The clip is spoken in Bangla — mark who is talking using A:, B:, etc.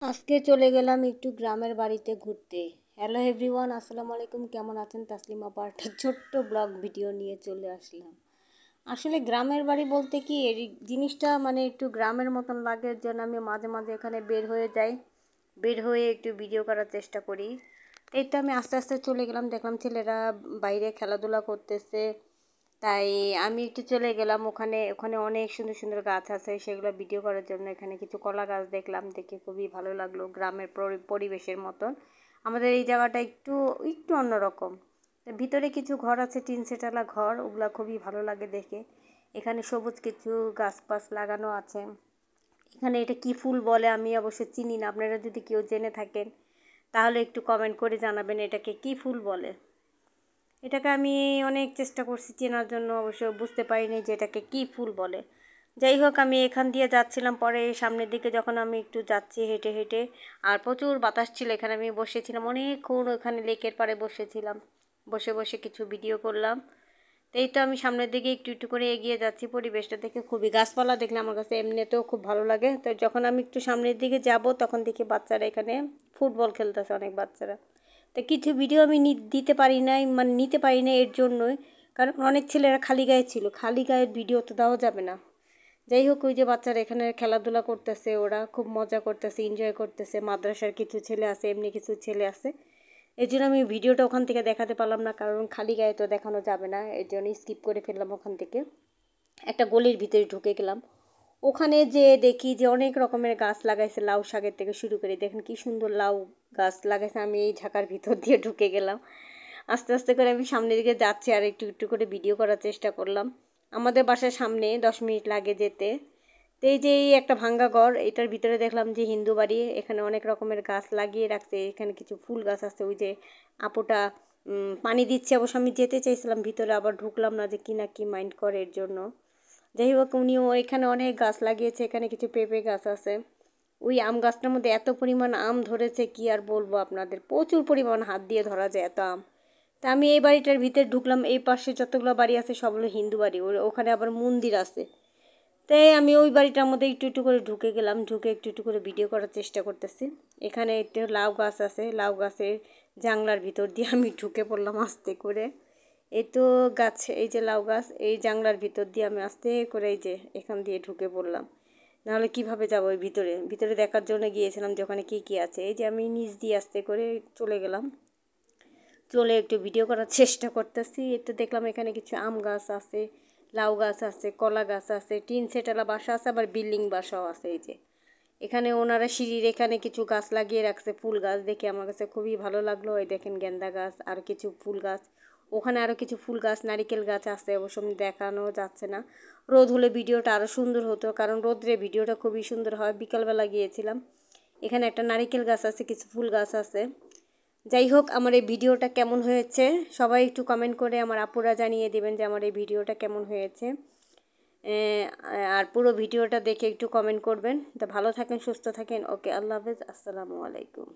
A: আজকে চলে গেলাম একটু গ্রামের বাড়িতে ঘুরতে। হ্যালো এভরিওয়ান, আসসালামু আলাইকুম। কেমন আছেন? তাসলিমা আপা একটা ছোট্ট ব্লগ ভিডিও নিয়ে চলে আসলাম। আসলে গ্রামের বাড়ি বলতে কি এই জিনিসটা মানে একটু গ্রামের মতন লাগে, এর জন্য আমি মাঝে মাঝে এখানে বের হয়ে যাই, বের হয়ে একটু ভিডিও করার চেষ্টা করি। এই তো আমি আস্তে আস্তে চলে গেলাম, দেখলাম ছেলেরা বাইরে খেলাধুলা করতেছে, তাই আমি একটু চলে গেলাম ওখানে। ওখানে অনেক সুন্দর সুন্দর গাছ আছে, সেগুলো ভিডিও করার জন্য এখানে কিছু কলা গাছ দেখলাম, দেখে খুবই ভালো লাগলো। গ্রামের পরিবেশের মতন আমাদের এই জায়গাটা একটু একটু অন্যরকম। ভিতরে কিছু ঘর আছে, টিন সেটালা ঘর, ওগুলা খুবই ভালো লাগে দেখে। এখানে সবুজ কিছু গাছ লাগানো আছে। এখানে এটা কি ফুল বলে আমি অবশ্য চিনি না, আপনারা যদি কেউ জেনে থাকেন তাহলে একটু কমেন্ট করে জানাবেন এটাকে কি ফুল বলে। এটাকে আমি অনেক চেষ্টা করছি চেনার জন্য, অবশ্য বুঝতে পারিনি যে এটাকে কী ফুল বলে। যাই হোক, আমি এখান দিয়ে যাচ্ছিলাম, পরে সামনের দিকে যখন আমি একটু যাচ্ছি হেঁটে হেঁটে, আর প্রচুর বাতাস ছিল, এখানে আমি বসেছিলাম অনেকক্ষণ, ওখানে লেকের পাড়ে বসেছিলাম, বসে বসে কিছু ভিডিও করলাম। তো এই তো আমি সামনের দিকে একটু একটু করে এগিয়ে যাচ্ছি। পরিবেশটা দেখে খুবই, গাছপালা দেখলে আমার কাছে এমনিতেও খুব ভালো লাগে। তো যখন আমি একটু সামনের দিকে যাব তখন দেখি বাচ্চারা এখানে ফুটবল খেলতেছে, অনেক বাচ্চারা। তো কিছু ভিডিও আমি দিতে পারি নাই, মানে নিতে পারি না এর জন্যই, কারণ অনেক ছেলেরা খালি গায়ে ছিল, খালি গায়ের ভিডিও তো দেওয়া যাবে না। যাই হোক, ওই যে বাচ্চারা এখানে খেলাধুলা করতেছে, ওরা খুব মজা করতেছে, এনজয় করতেছে। মাদ্রাসার কিছু ছেলে আছে, এমনি কিছু ছেলে আছে। এই জন্য আমি ভিডিওটা ওখান থেকে দেখাতে পারলাম না, কারণ খালি গায়ে তো দেখানো যাবে না, এর জন্য স্কিপ করে ফেললাম। ওখান থেকে একটা গলির ভিতরে ঢুকে গেলাম। ওখানে যে দেখি যে অনেক রকমের গাছ লাগাইছে, লাউ শাকের থেকে শুরু করে দেখেন কি সুন্দর লাউ গাছ লাগাইছে। আমি এই ঝাঁকার ভিতর দিয়ে ঢুকে গেলাম। আস্তে আস্তে করে আমি সামনের দিকে যাচ্ছি, আর একটু একটু করে ভিডিও করার চেষ্টা করলাম। আমাদের বাসার সামনে 10 মিনিট লাগে যেতে। তো এই যে এই একটা ভাঙ্গা ঘর, এটার ভিতরে দেখলাম যে হিন্দু বাড়ি। এখানে অনেক রকমের গাছ লাগিয়ে রাখছে, এখানে কিছু ফুল গাছ আছে। ওই যে আপুটা পানি দিচ্ছে, অবশ্য আমি যেতে চাইছিলাম ভিতরে, আবার ঢুকলাম না, যে কি না কি মাইন্ড করে এর জন্য। যাই হোক, উনিও এখানে অনেক গাছ লাগিয়েছে, এখানে কিছু পেঁপে গাছ আছে। ওই আম গাছটার মধ্যে এত পরিমাণ আম ধরেছে কি আর বলবো আপনাদের, প্রচুর পরিমাণ, হাত দিয়ে ধরা যায় এত আম। তা আমি এই বাড়িটার ভিতরে ঢুকলাম, এই পাশে যতগুলো বাড়ি আছে সবগুলো হিন্দু বাড়ি, ওখানে আবার মন্দির আছে। তাই আমি ওই বাড়িটার মধ্যে একটু একটু করে ঢুকে গেলাম, ঢুকে একটু একটু করে ভিডিও করার চেষ্টা করতেছি। এখানে একটু লাউ গাছ আছে, লাউ গাছের জাংলার ভিতর দিয়ে আমি ঢুকে পড়লাম আস্তে করে। এই তো গাছ, এই যে লাউ গাছ, এই জাংলার ভিতর দিয়ে আমি আস্তে করে এই যে এখান দিয়ে ঢুকে পড়লাম। নাহলে কিভাবে যাবো ওই ভিতরে, ভিতরে দেখার জন্য গিয়েছিলাম যে ওখানে কী কী আছে। এই যে আমি নিচ দিয়ে আস্তে করে চলে গেলাম, চলে একটু ভিডিও করার চেষ্টা করতেছি। একটু দেখলাম এখানে কিছু আম গাছ আছে, লাউ গাছ আছে, কলা গাছ আছে, টিন সেটালা বাসা আছে, আবার বিল্ডিং বাসাও আছে। এই যে এখানে ওনারা সিঁড়ির এখানে কিছু গাছ লাগিয়ে রাখছে, ফুল গাছ, দেখে আমার কাছে খুবই ভালো লাগলো। ওই দেখেন গেন্দা গাছ, আর কিছু ফুল গাছ, ওখানে আরও কিছু ফুল গাছ, নারিকেল গাছ আছে, অবশ্য দেখানো যাচ্ছে না। রোদ হলে ভিডিওটা আরও সুন্দর হতো, কারণ রোদ্রে ভিডিওটা খুবই সুন্দর হয়। বিকালবেলা গিয়েছিলাম। এখানে একটা নারিকেল গাছ আছে, কিছু ফুল গাছ আছে। যাই হোক, আমার এই ভিডিওটা কেমন হয়েছে সবাই একটু কমেন্ট করে আমার আপুরা জানিয়ে দেবেন যে আমার এই ভিডিওটা কেমন হয়েছে। আর পুরো ভিডিওটা দেখে একটু কমেন্ট করবেন। তো ভালো থাকেন, সুস্থ থাকেন। ওকে, আল্লাহ হাফেজ, আসসালামু আলাইকুম।